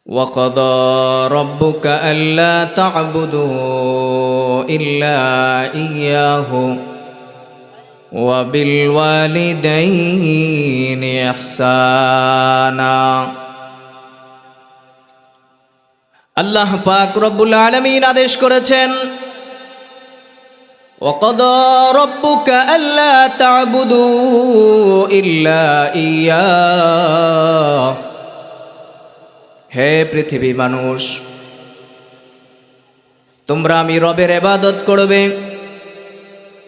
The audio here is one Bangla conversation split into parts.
وقضى ربك ألا تعبدوا إلا إياه وبالوالدين إحسانا আল্লাহ পাক রব্বুল আলামিন আদেশ করেছেন وقضى ربك ألا تعبدوا إلا إياه হে পৃথিবী মানুষ তোমরা আমি রবের ইবাদত করবে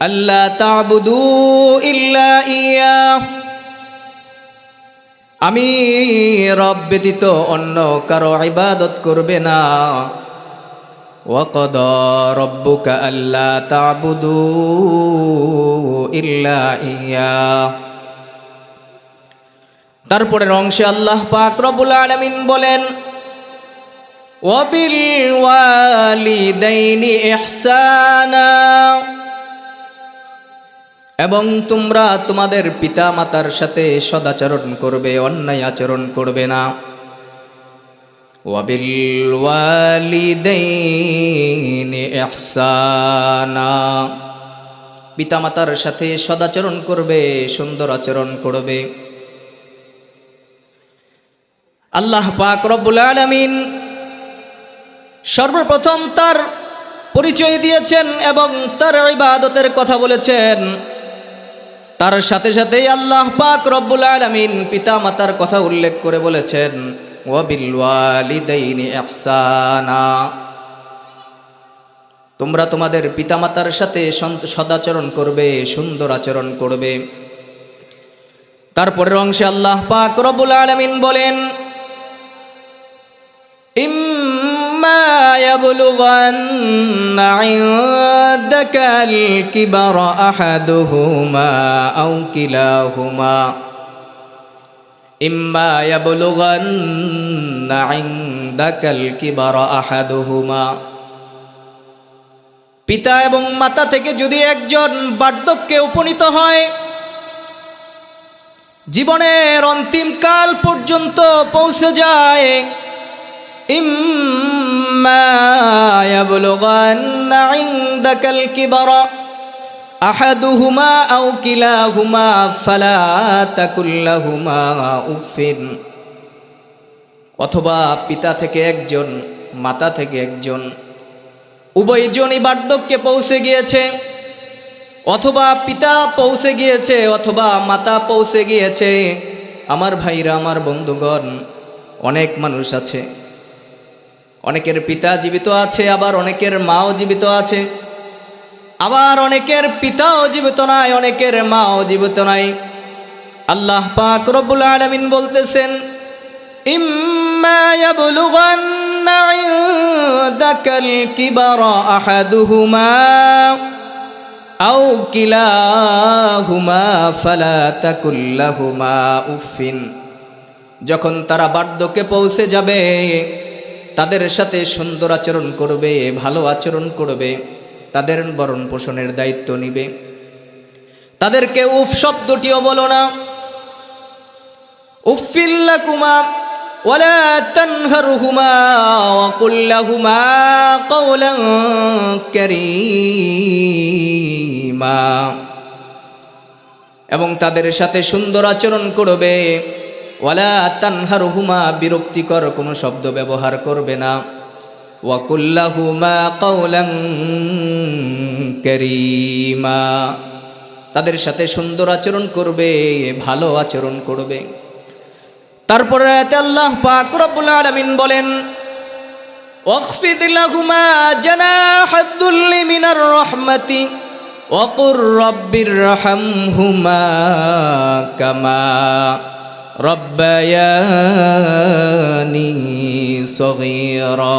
আল্লাহ তা'বুদু ইল্লা ইয়া আমি রব ব্যতীত অন্য কারো ইবাদত করবে না ওয়াকাদা রাব্বুকা আল্লা তা'বুদু ইল্লা ইয়া তারপরের অংশে আল্লাহ পাক রব্বুল আলামিন বলেন ওয়াবিল ওয়ালিদাইনি ইহসানা এবং তোমরা তোমাদের পিতা মাতার সাথে সদাচরণ করবে অন্যায় আচরণ করবে না ওয়াবিল ওয়ালিদাইনি ইহসানা পিতা মাতার সাথে সদাচরণ করবে সুন্দর আচরণ করবে আল্লাহ পাক রব্বুল আলামিন সর্বপ্রথম তার পরিচয় দিয়েছেন এবং তার ইবাদতের কথা বলেছেন তার সাথে সাথেই আল্লাহ পাক রব্বুল আলামিন পিতা মাতার কথা উল্লেখ করে বলেছেন ওয়াবিল ওয়ালিদাইনি ইহসানা তোমরা তোমাদের পিতা মাতার সাথে সদাচরণ করবে সুন্দর আচরণ করবে তারপরের অংশে আল্লাহ পাক রব্বুল আলামিন বলেন إما يبلغن عندك الكبر أحدهما أو كلاهما إما يبلغن عندك الكبر أحدهما পিতা এবং মাতা থেকে যদি একজন বার্ধক্যে উপনীত হয় জীবনের অন্তিম কাল পর্যন্ত পৌঁছে যায় إما يبلغن عندك الكبر أحدهما أو كلاهما فلا تقل لهما أف অথবা পিতা থেকে একজন মাতা থেকে একজন উভয়জনই বার্ধক্যে পৌঁছে গিয়েছে অথবা পিতা পৌঁছে গিয়েছে অথবা মাতা পৌঁছে গিয়েছে আমার ভাইরা আমার বন্ধুগণ অনেক মানুষ আছে অনেকের পিতা জীবিত আছে আবার অনেকের মাও জীবিত আছে আবার অনেকের পিতাও জীবিত নাই অনেকের মাও জীবিত নাই আল্লাহ পাক রব্বুল আলামিন বলতেছেন ইম্মা ইয়াবলুগান্না ইনদাকাল কিবারা আহাদুহুমা আও কিলাহুমা ফালা তাকুল লাহুমা উফিন যখন তারা বার্ধক্যে পৌঁছে যাবে তাদের সাথে সুন্দর আচরণ করবে ভালো আচরণ করবে তাদের ভরণ পোষণের দায়িত্ব নিবে তাদেরকে উফ শব্দটিও বলো না উফিল লাকুমা ওয়ালা তানহারহুমা ওয়া কুল লাহুমা কওলান কারীমা এবং তাদের সাথে সুন্দর আচরণ করবে ওয়ালা তানহারহুমা বিরক্তিকর কোনো শব্দ ব্যবহার করবে না ওয়া কুল লাহুমা কওলান কারীমা তাদের সাথে সুন্দর আচরণ করবে ভালো আচরণ করবে তারপরে আয়াতে আল্লাহ পাক রব্বুল আলামিন বলেন ওয়াখফিদ লাহুমা জানাহাদ দুল্লি মিনার রাহমাতি ওয়া কুর রাব্বিরহামহুমা কামা রব্বায়ানি সগীরা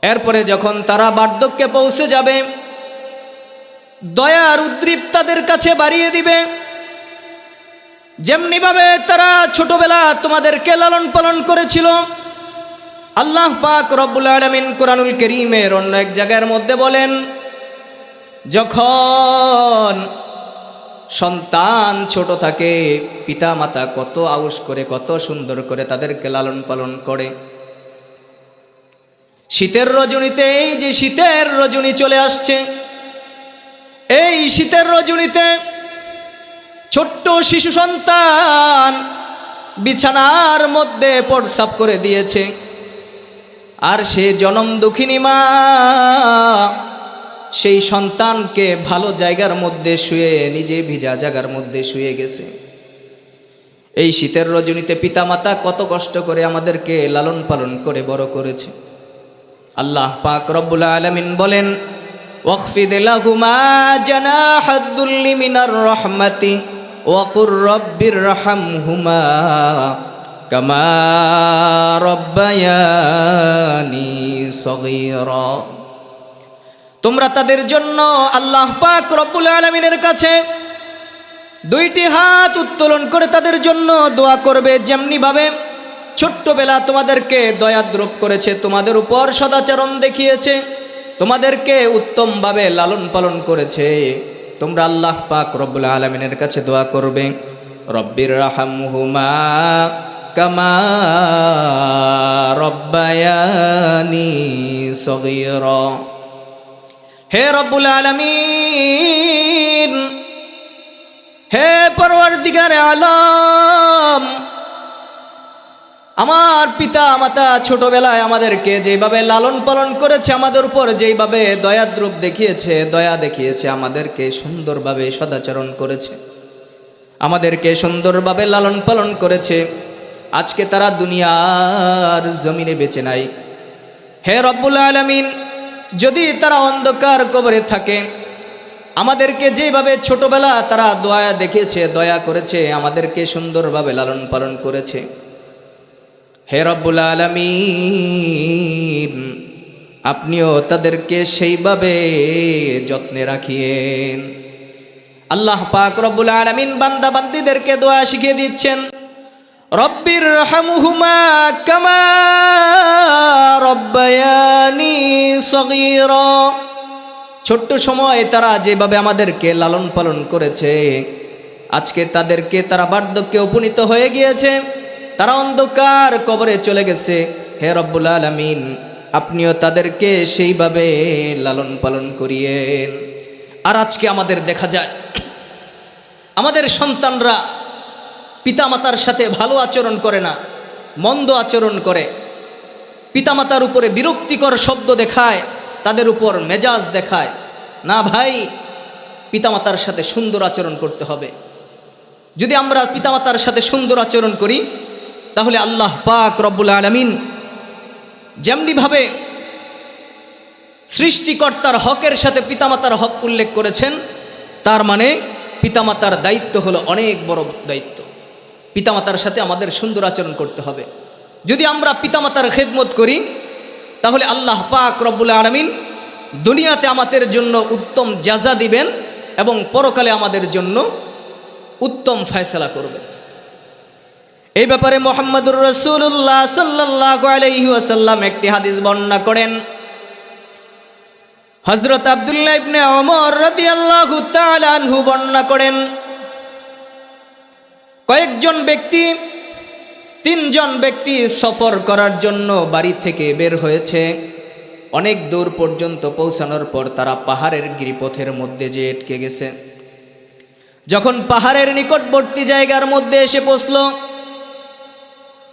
এরপরে যখন তারা বার্ধক্যে পৌঁছে যাবে দয়ার উদ্দীপ তাদের কাছে বাড়িয়ে দিবে যেমনি ভাবে তারা ছোটবেলা তোমাদেরকে লালন পালন করেছিল আল্লাহ পাক রব্বুল আলামিন কোরআনুল কারীমের অন্য এক জায়গার মধ্যে বলেন যখন সন্তান ছোট থাকে, পিতা মাতা কত আউশ করে, কত সুন্দর করে তাদেরকে লালন পালন করে। শীতের রজনীতে, এই যে শীতের রজনী চলে আসছে, এই শীতের রজনীতে ছোট্ট শিশু সন্তান বিছানার মধ্যে প্রস্রাব করে দিয়েছে, আর সে জনম দুঃখিনী মা সেই সন্তানকে ভালো জায়গার মধ্যে শুয়ে, নিজে ভিজা জায়গার মধ্যে শুয়ে গেছে। এই শীতের রজনীতে পিতামাতা কত কষ্ট করে আমাদেরকে লালন পালন করে বড় করেছে। আল্লাহ পাক রব্বুল আলামিন বলেন, ওয়াখফিদ লাহুমা জানাহাদ-দুল্লি মিনার রাহমাতি ওয়া কুর রব্বিরহামহুমা কামা রব্বায়ানি সগীরা। তোমরা তাদের জন্য আল্লাহ পাক রব্বুল আলামিনের কাছে দুইটি হাত উত্তোলন করে তাদের জন্য দোয়া করবে, যেমনি ভাবে ছোট্টবেলা তোমাদেরকে দয়াদ্রব করেছে, তোমাদের উপর সদাচরণ দেখিয়েছে, তোমাদেরকে উত্তমভাবে লালন পালন করেছে, তোমরা আল্লাহ পাক রব্বুল আলামিনের কাছে দোয়া করবে, রব্বির রাহমহুমা কামা রব্বায়ানি সগীরা। হে রব্বুল আলামিন, হে পরওয়ারদিগারে আলম, আমার পিতা মাতা ছোটবেলায় আমাদেরকে যেভাবে লালন পালন করেছে, আমাদের উপর যেইভাবে দয়াদ্রুপ দেখিয়েছে, দয়া দেখিয়েছে, আমাদেরকে সুন্দরভাবে সদাচরণ করেছে, আমাদেরকে সুন্দরভাবে লালন পালন করেছে, আজকে তারা দুনিয়ার জমিনে বেঁচে নাই। হে রব্বুল আলামিন, যদি তারা অন্ধকার কবরে থাকে, আমাদেরকে যেভাবে ছোটবেলা তারা দয়া দেখিয়েছে, দয়া করেছে, আমাদেরকে সুন্দরভাবে লালন পালন করেছে, হে রব্বুল আলামিন, আপনিও তাদেরকে সেইভাবে যত্নে রাখিয়েন। আল্লাহ পাক রব্বুল আলামিন বান্দা বান্দীদেরকে দোয়া শিখিয়ে দিচ্ছেন, রব্বির রহমহুমা কামা রব্বায়ানি সগীরা। ছোট্ট সময় তারা যেভাবে আমাদেরকে লালন পালন করেছে, আজকে তাদেরকে তারা বার্ধক্যে উপনীত হয়ে গিয়েছে, তারা অন্ধকার কবরে চলে গেছে। হে রব্বুল আলামিন, আপনিও তাদেরকে সেইভাবে লালন পালন করিয়েন। আর আজকে আমাদের দেখা যায়, আমাদের সন্তানরা পিতামাতার সাথে ভালো আচরণ করে না, মন্দ আচরণ করে, পিতামাতার উপরে বিরক্তিকর শব্দ দেখায়, তাদের উপর মেজাজ দেখায়। না ভাই, পিতামাতার সাথে সুন্দর আচরণ করতে হবে। যদি আমরা পিতামাতার সাথে সুন্দর আচরণ করি, তাহলে আল্লাহ পাক রব্বুল আলামিন যেমনিভাবে সৃষ্টিকর্তার হকের সাথে পিতামাতার হক উল্লেখ করেছেন, তার মানে পিতামাতার দায়িত্ব হলো অনেক বড় দায়িত্ব। পিতামাতার সাথে আমাদের সুন্দর আচরণ করতে হবে। যদি আমরা পিতামাতার খেদমত করি, তাহলে আল্লাহ পাক রব্বুল আলামিন দুনিয়াতে আমাদের জন্য উত্তম জাযা দিবেন এবং পরকালে আমাদের জন্য উত্তম ফয়সালা করবেন। এই ব্যাপারে মুহাম্মদুর রাসূলুল্লাহ সাল্লাল্লাহু আলাইহি ওয়াসাল্লাম একটি হাদিস বর্ণনা করেন। হযরত আব্দুল্লাহ ইবনে ওমর রাদিয়াল্লাহু তাআলা আনহু বর্ণনা করেন, তিনজন ব্যক্তি সফর করার জন্য বাড়ি থেকে বের হয়েছে। অনেক দূর পর্যন্ত পৌঁছানোর পর তারা পাহাড়ের গিরিপথের মধ্যে যে আটকে গেছে। যখন পাহাড়ের নিকটবর্তী জায়গার মধ্যে এসে পৌঁছল,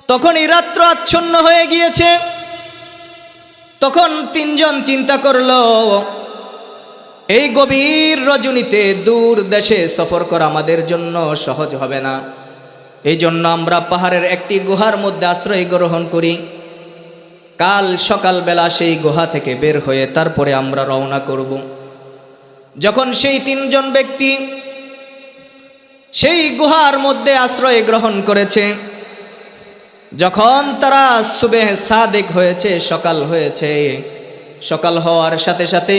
তখনই রাত্র আচ্ছন্ন হয়ে গিয়েছে। তখন তিনজন চিন্তা করল, এই গভীর রজনীতে দূর দেশে সফর করা আমাদের জন্য সহজ হবে না। এই জন্য আমরা পাহাড়ের একটি গুহার মধ্যে আশ্রয় গ্রহণ করি। কাল সকালবেলা সেই গুহা থেকে বের হয়ে তারপরে আমরা রওনা করব। যখন সেই তিনজন ব্যক্তি সেই গুহার মধ্যে আশ্রয় গ্রহণ করেছে, যখন তারা সুবেহ সাদেক হয়েছে, সকাল হয়েছে, সকাল হওয়ার সাথে সাথে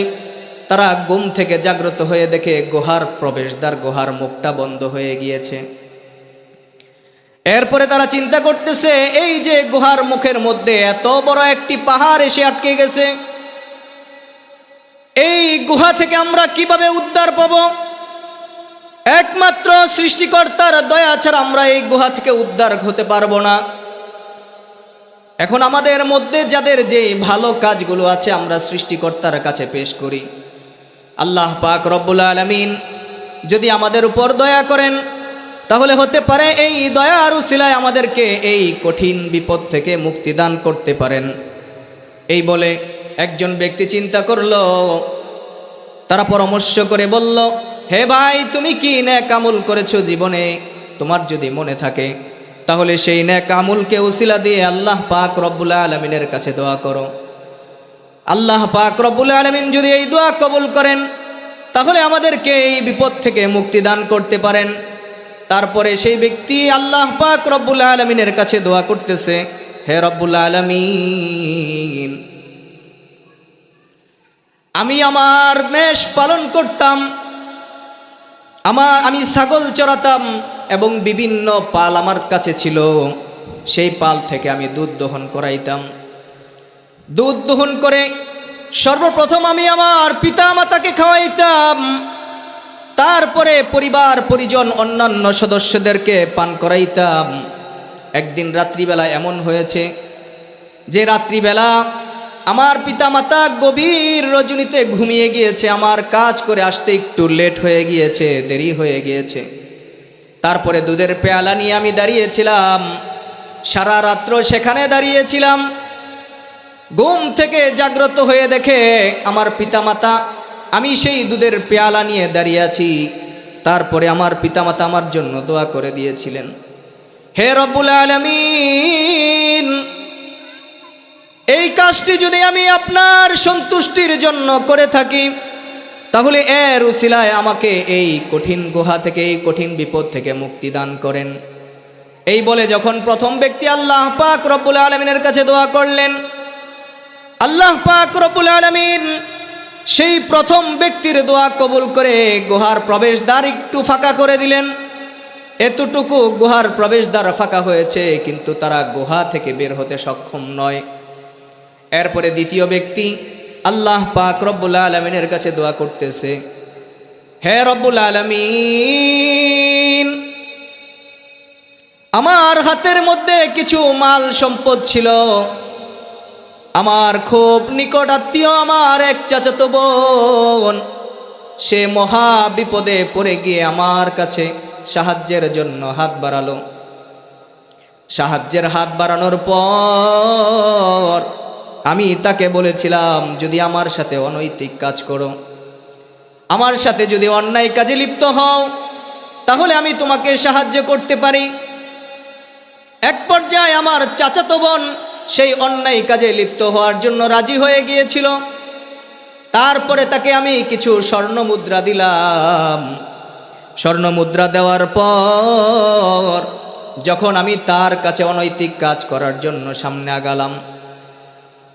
তারা ঘুম থেকে জাগ্রত হয়ে দেখে গুহার প্রবেশদ্বার, গুহার মুখটা বন্ধ হয়ে গিয়েছে। এরপরে তারা চিন্তা করতেছে, এই যে গুহার মুখের মধ্যে এত বড় একটি পাহাড় এসে আটকে গেছে, এই গুহা থেকে আমরা কিভাবে উদ্ধার পাব? একমাত্র সৃষ্টিকর্তার দয়া ছাড়া আমরা এই গুহা থেকে উদ্ধার হতে পারবো না। এখন আমাদের মধ্যে যাদের যে ভালো কাজগুলো আছে আমরা সৃষ্টিকর্তার কাছে পেশ করি। আল্লাহ পাক রব্বুল আলামিন যদি আমাদের উপর দয়া করেন তাহলে হতে পারে এই দয়ার উসিলায় আমাদেরকে এই কঠিন বিপদ থেকে মুক্তি দান করতে পারেন। এই বলে একজন ব্যক্তি চিন্তা করলো, তারা পরামর্শ করে বলল, হে ভাই, তুমি কি নেক আমল করেছো জীবনে? তোমার যদি মনে থাকে তাহলে সেই নেক আমলকে উসিলা দিয়ে আল্লাহ পাক রব্বুল আলামিনের কাছে দোয়া করো। আল্লাহ পাক রব্বুল আলামিন যদি এই দোয়া কবুল করেন তাহলে আমাদেরকে এই বিপদ থেকে মুক্তি দান করতে পারেন। তারপরে সেই ব্যক্তি আল্লাহ পাক রব্বুল আলামিনের কাছে দোয়া করতেছে, হে রব্বুল আলামিন, আমি আমার মেষ পালন করতাম, আমি ছাগল চড়াতাম এবং বিভিন্ন পাল আমার কাছে ছিল, সেই পাল থেকে আমি দুধ দহন করাইতাম। দুধ দহন করে সর্বপ্রথম আমি আমার পিতা মাতাকে খাওয়াইতাম, তারপরে পরিবার পরিজন অন্যান্য সদস্যদেরকে পান করাইতাম। একদিন রাত্রিবেলা এমন হয়েছে যে রাত্রিবেলা আমার পিতামাতা গভীর রজনীতে ঘুমিয়ে গিয়েছে, আমার কাজ করে আসতে একটু লেট হয়ে গিয়েছে, দেরি হয়ে গিয়েছে। তারপরে দুধের পেয়ালা নিয়ে আমি দাঁড়িয়েছিলাম, সারা রাত্র সেখানে দাঁড়িয়েছিলাম। ঘুম থেকে জাগ্রত হয়ে দেখে আমার পিতামাতা, আমি সেই দুধের পেয়ালা নিয়ে দাঁড়িয়ে আছি। তারপরে আমার পিতামাতা আমার জন্য দোয়া করে দিয়েছিলেন, হে রব্বুল আলামিন, এই কাজটি যদি আমি আপনার সন্তুষ্টির জন্য করে থাকি তাহলে এর উসিলায় আমাকে এই কঠিন গুহা থেকে, এই কঠিন বিপদ থেকে মুক্তি দান করেন। এই বলে যখন প্রথম ব্যক্তি আল্লাহ পাক রব্বুল আলামিনের কাছে দোয়া করলেন, আল্লাহ পাক রব্বুল আলামিন সেই প্রথম ব্যক্তির দোয়া কবুল করে গুহার প্রবেশদ্বার একটু ফাঁকা করে দিলেন। এতটুকু গুহার প্রবেশদ্বার ফাঁকা হয়েছে, কিন্তু তারা গুহা থেকে বের হতে সক্ষম নয়। এরপরে দ্বিতীয় ব্যক্তি আল্লাহ পাক রব্বুল আলামিনের কাছে দোয়া করতেছে, হে রব্বুল আলামিন, আমার হাতের মধ্যে কিছু মাল সম্পদ ছিল, আমার খুব নিকট আত্মীয় আমার এক চাচাতো বোন, সে মহা বিপদে পড়ে গিয়ে আমার কাছে সাহায্যের জন্য হাত বাড়ালো। সাহায্যের হাত বাড়ানোর পর আমি তাকে বলেছিলাম, যদি আমার সাথে অনৈতিক কাজ করো, আমার সাথে যদি অন্যায় কাজে লিপ্ত হও, তাহলে আমি তোমাকে সাহায্য করতে পারি। এক পর্যায়ে আমার চাচাতো বোন সেই অন্যায় কাজে লিপ্ত হওয়ার জন্য রাজি হয়ে গিয়েছিল। তারপরে তাকে আমি কিছু স্বর্ণ মুদ্রা দিলাম। স্বর্ণ মুদ্রা দেওয়ার পর যখন আমি তার কাছে অনৈতিক কাজ করার জন্য সামনে আগালাম,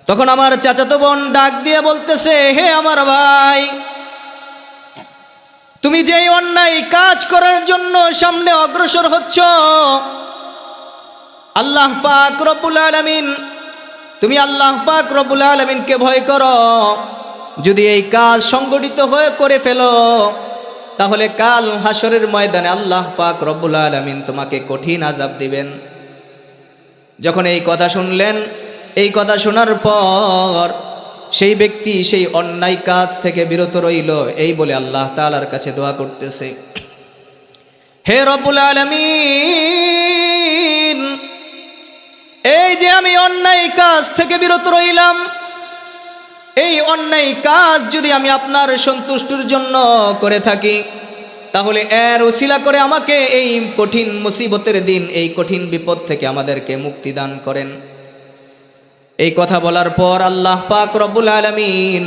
তখন আমার চাচাতো বোন ডাক দিয়ে বলতেছে, হে আমার ভাই, তুমি যে অন্যায় কাজ করার জন্য সামনে অগ্রসর হচ্ছ, আল্লাহ পাক রব্বুল আলামিন, তুমি আল্লাহ পাক রব্বুল আলামিনকে ভয় করো। যদি এই কাজ সংগঠিত হয়ে করে ফেলো তাহলে কাল হাসরের ময়দানে আল্লাহ পাক রব্বুল আলামিন তোমাকে কঠিন আযাব দিবেন। যখন এই কথা শুনলেন, এই কথা শোনার পর সেই ব্যক্তি সেই অন্যায় কাজ থেকে বিরত রইল। এই বলে আল্লাহ তাআলার কাছে দোয়া করতেছে, হে রব্বুল আলামিন, এই যে আমি অন্যায় কাজ থেকে বিরত রইলাম, এই অন্যায় কাজ যদি আমি আপনার সন্তুষ্টির জন্য করে থাকি তাহলে এর উসিলা করে আমাকে এই কঠিন মুসিবতের দিন, এই কঠিন বিপদ থেকে আমাদেরকে মুক্তি দান করেন। এই কথা বলার পর আল্লাহ পাক রব্বুল আলামিন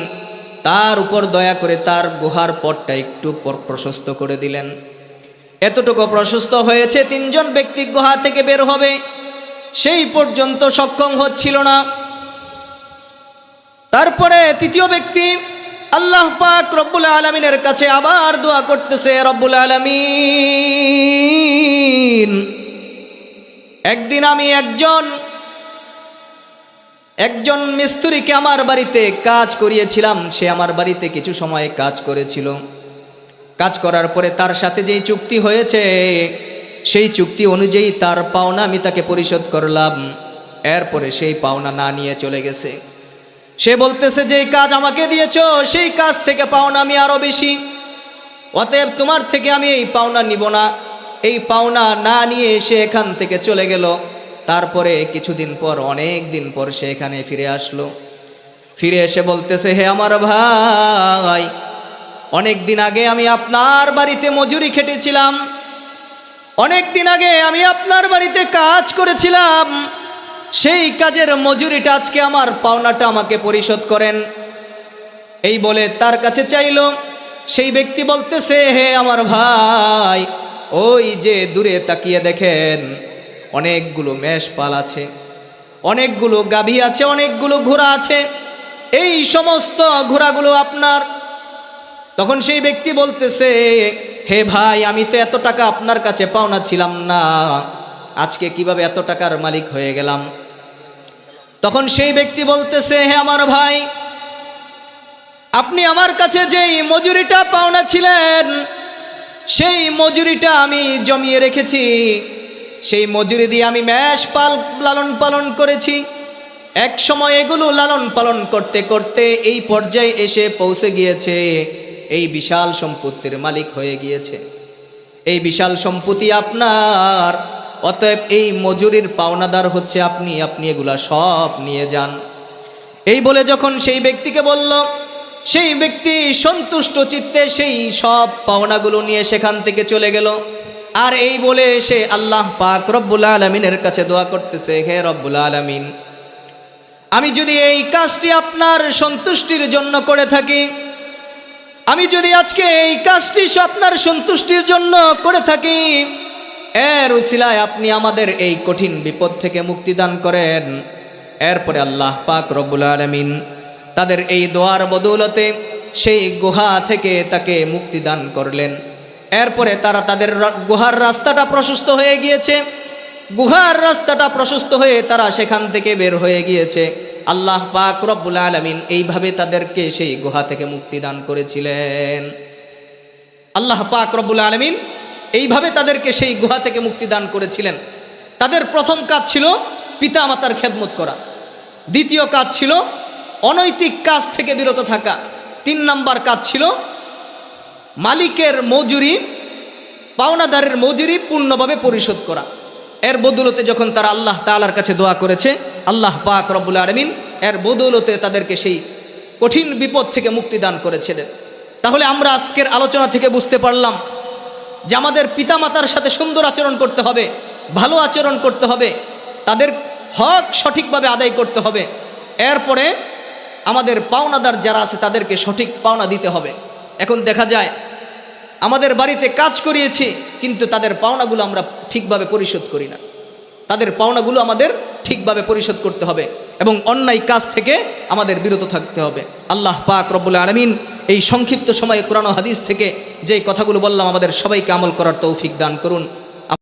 তার উপর দয়া করে তার গুহার পথটা একটু প্রশস্ত করে দিলেন। এতটুকু প্রশস্ত হয়েছে, তিনজন ব্যক্তি গুহা থেকে বের হবে সেই পর্যন্ত সক্ষম হচ্ছিল না। তারপরে তৃতীয় ব্যক্তি আল্লাহ পাক রব্বুল আলামিনের কাছে আবার দোয়া করতেছে, রব্বুল আলামিন, একদিন আমি একজন মিস্ত্রিকে আমার বাড়িতে কাজ করিয়েছিলাম। সে আমার বাড়িতে কিছু সময় কাজ করেছিল। কাজ করার পরে তার সাথে যেই চুক্তি হয়েছে সেই চুক্তি অনুযায়ী তার পাওনা আমি তাকে পরিশোধ করলাম। এরপরে সেই পাওনা না নিয়ে চলে গেছে। সে বলতেছে যে কাজ আমাকে দিয়েছো সেই কাজ থেকে পাওনা আমি আরো বেশি, অতএব তোমার থেকে আমি এই পাওনা নিব না। এই পাওনা না নিয়ে সে এখান থেকে চলে গেল। তারপরে কিছুদিন পর, অনেক দিন পর সে এখানে ফিরে আসলো। ফিরে এসে বলতেছে, হে আমার ভাই, অনেক দিন আগে আমি আপনার বাড়িতে মজুরি খেটেছিলাম, অনেক দিন আগে আমি আপনার বাড়িতে কাজ করেছিলাম, সেই কাজের মজুরিটা আজকে আমার পাওনাটা আমাকে পরিশোধ করেন। এই বলে তার কাছে চাইলো। সেই ব্যক্তি বলতেছে, হে আমার ভাই, ওই যে দূরে তাকিয়ে দেখেন অনেকগুলো মেষপাল আছে, অনেকগুলো গাভী আছে, অনেকগুলো ঘোড়া আছে, এই সমস্ত ঘোড়াগুলো আপনার। তখন সেই ব্যক্তি বলতেছে, হে ভাই, আমি তো এত টাকা আপনার কাছে পাওনা ছিলাম না, আজকে কিভাবে এত টাকার মালিক হয়ে গেলাম? তখন সেই ব্যক্তি বলতেছে, হে আমার ভাই, আপনি আমার কাছে যেই মজুরিটা পাওনা ছিলেন সেই মজুরিটা আমি জমিয়ে রেখেছি। সেই মজুরি দিয়ে আমি মেষ লালন পালন করেছি। এক সময় এগুলো লালন পালন করতে করতে এই পর্যায়ে এসে পৌঁছে গিয়েছে, এই বিশাল সম্পত্তির মালিক হয়ে গিয়েছে। এই বিশাল সম্পত্তি আপনার, অতএব এই মজুরির পাওনাদার হচ্ছে আপনি, আপনি এগুলা সব নিয়ে যান। এই বলে যখন সেই ব্যক্তিকে বলল, সেই ব্যক্তি সন্তুষ্ট চিত্তে সেই সব পাওনাগুলো নিয়ে সেখান থেকে চলে গেল। আর এই বলে সে আল্লাহ পাক রব্বুল আলামিনের কাছে দোয়া করতেছে, হে রব্বুল আলামিন, আমি যদি এই কাজটি আপনার সন্তুষ্টির জন্য করে থাকি, আমি যদি আজকে এই কাজটি আপনার সন্তুষ্টির জন্য করে থাকি, এর উসিলায় আপনি আমাদের এই কঠিন বিপদ থেকে মুক্তি দান করেন। এরপরে আল্লাহ পাক রব্বুল আলামিন তাদের এই দোয়ার বদৌলতে সেই গুহা থেকে তাকে মুক্তি দান করলেন। এরপরে তারা তাদের গুহার রাস্তাটা প্রশস্ত হয়ে গিয়েছে। গুহার রাস্তাটা প্রশস্ত হয়ে তারা সেখান থেকে বের হয়ে গিয়েছে। আল্লাহ পাক রব্বুল আলামিন এইভাবে তাদেরকে সেই গুহা থেকে মুক্তি দান করেছিলেন। আল্লাহ পাক রব্বুল আলামিন এইভাবে তাদেরকে সেই গুহা থেকে মুক্তি দান করেছিলেন। তাদের প্রথম কাজ ছিল পিতা মাতার খেদমত করা, দ্বিতীয় কাজ ছিল অনৈতিক কাজ থেকে বিরত থাকা, 3 নম্বর কাজ ছিল মালিকের মজুরি, পাওনাদারের মজুরি পূর্ণভাবে পরিশোধ করা। এর বদৌলতে যখন তারা আল্লাহ তাআলার কাছে দোয়া করেছে, আল্লাহ পাক রব্বুল আলামিন এর বদৌলতে তাদেরকে সেই কঠিন বিপদ থেকে মুক্তি দান করেছিলেন। তাহলে আমরা আজকের আলোচনা থেকে বুঝতে পারলাম যে আমাদের পিতামাতার সাথে সুন্দর আচরণ করতে হবে, ভালো আচরণ করতে হবে, তাদের হক সঠিকভাবে আদায় করতে হবে। এরপরে আমাদের পাওনাদার যারা আছে তাদেরকে সঠিক পাওনা দিতে হবে। এখন দেখা যায় আমাদের বাড়িতে কাজ করিয়েছি কিন্তু তাদের পাওনাগুলো আমরা ঠিকভাবে পরিশোধ করি না। তাদের পাওনাগুলো আমাদের ঠিকভাবে পরিশোধ করতে হবে এবং অন্যায় কাজ থেকে আমাদের বিরত থাকতে হবে। আল্লাহ পাক রব্বুল আলামিন এই সংক্ষিপ্ত সময়ে কোরআন ও হাদিস থেকে যেই কথাগুলো বললাম আমাদের সবাইকে আমল করার তৌফিক দান করুন।